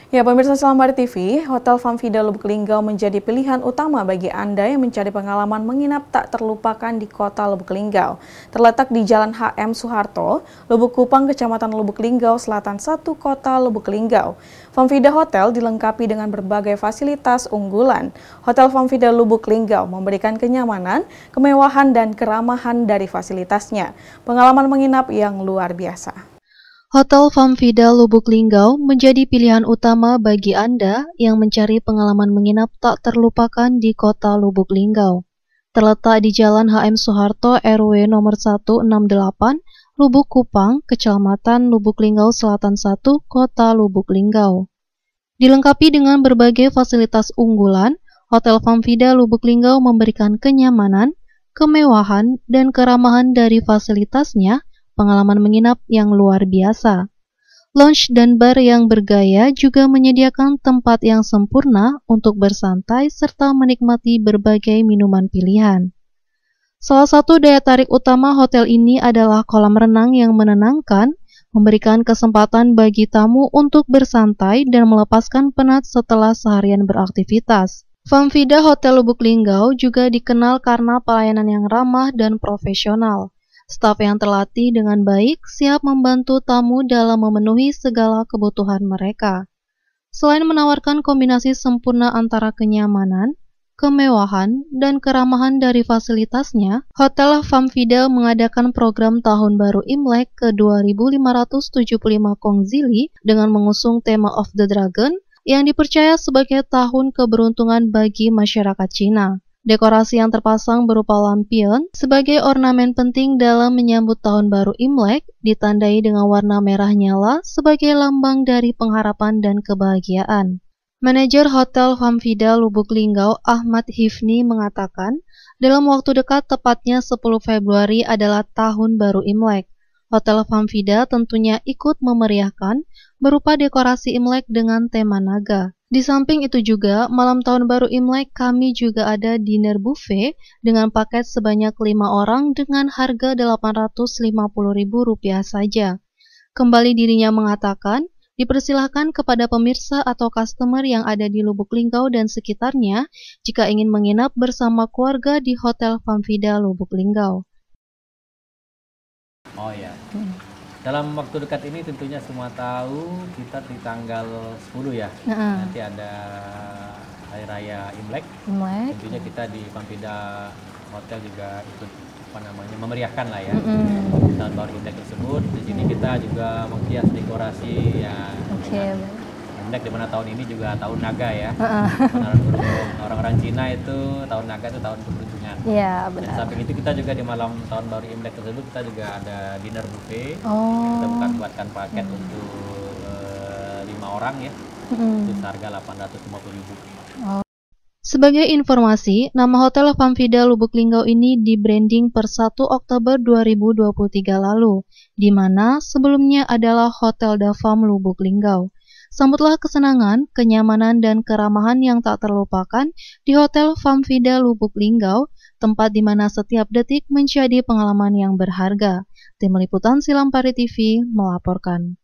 Ya, pemirsa Selamat TV, Hotel Famfida Lubuk Linggau menjadi pilihan utama bagi Anda yang mencari pengalaman menginap tak terlupakan di kota Lubuk Linggau. Terletak di Jalan HM Soeharto, Lubuk Kupang, Kecamatan Lubuk Linggau, Selatan 1, Kota Lubuk Linggau. Famfida Hotel dilengkapi dengan berbagai fasilitas unggulan. Hotel Famfida Lubuk Linggau memberikan kenyamanan, kemewahan, dan keramahan dari fasilitasnya. Pengalaman menginap yang luar biasa. Hotel Famfida Lubuk Linggau menjadi pilihan utama bagi Anda yang mencari pengalaman menginap tak terlupakan di kota Lubuk Linggau. Terletak di Jalan HM Soeharto RW nomor 168, Lubuk Kupang, Kecamatan Lubuk Linggau Selatan 1, Kota Lubuk Linggau. Dilengkapi dengan berbagai fasilitas unggulan, Hotel Famfida Lubuk Linggau memberikan kenyamanan, kemewahan, dan keramahan dari fasilitasnya. Pengalaman menginap yang luar biasa. Lounge dan bar yang bergaya juga menyediakan tempat yang sempurna untuk bersantai serta menikmati berbagai minuman pilihan. Salah satu daya tarik utama hotel ini adalah kolam renang yang menenangkan, memberikan kesempatan bagi tamu untuk bersantai dan melepaskan penat setelah seharian beraktivitas. Famfida Hotel Lubuk Linggau juga dikenal karena pelayanan yang ramah dan profesional. Staf yang terlatih dengan baik siap membantu tamu dalam memenuhi segala kebutuhan mereka. Selain menawarkan kombinasi sempurna antara kenyamanan, kemewahan, dan keramahan dari fasilitasnya, Hotel Famfida mengadakan program Tahun Baru Imlek ke-2575 Kongzili dengan mengusung tema of the Dragon yang dipercaya sebagai tahun keberuntungan bagi masyarakat Cina. Dekorasi yang terpasang berupa lampion sebagai ornamen penting dalam menyambut Tahun Baru Imlek, ditandai dengan warna merah nyala sebagai lambang dari pengharapan dan kebahagiaan. Manajer Hotel Famfida Lubuk Linggau, Ahmad Hifni, mengatakan, dalam waktu dekat tepatnya 10 Februari adalah Tahun Baru Imlek. Hotel Famfida tentunya ikut memeriahkan berupa dekorasi Imlek dengan tema naga. Di samping itu juga, malam Tahun Baru Imlek kami juga ada dinner buffet dengan paket sebanyak 5 orang dengan harga Rp850.000 saja. Kembali dirinya mengatakan, dipersilahkan kepada pemirsa atau customer yang ada di Lubuk Linggau dan sekitarnya jika ingin menginap bersama keluarga di Hotel Famfida Lubuk Linggau. Oh ya, dalam waktu dekat ini tentunya semua tahu kita di tanggal 10 ya, nanti ada Hari Raya Imlek. Tentunya kita di Famfida Hotel juga ikut memeriahkan lah ya Tahun Baru Imlek tersebut. Di sini kita juga menghias dekorasi ya. Imlek di mana tahun ini juga tahun naga ya. Orang-orang Cina itu tahun naga itu tahun keberuntungan. Iya, benar. Dan samping itu kita juga di malam Tahun Baru Imlek tersebut kita juga ada dinner buffet. Kita buatkan paket untuk 5 orang ya. Itu harga Rp850.000. Sebagai informasi, nama Hotel Famfida Lubuk Linggau ini di-branding per 1 Oktober 2023 lalu, di mana sebelumnya adalah Hotel Davam Lubuk Linggau. Sambutlah kesenangan, kenyamanan, dan keramahan yang tak terlupakan di Hotel Famfida Lubuk Linggau, tempat di mana setiap detik menjadi pengalaman yang berharga. Tim Liputan Silampari TV melaporkan.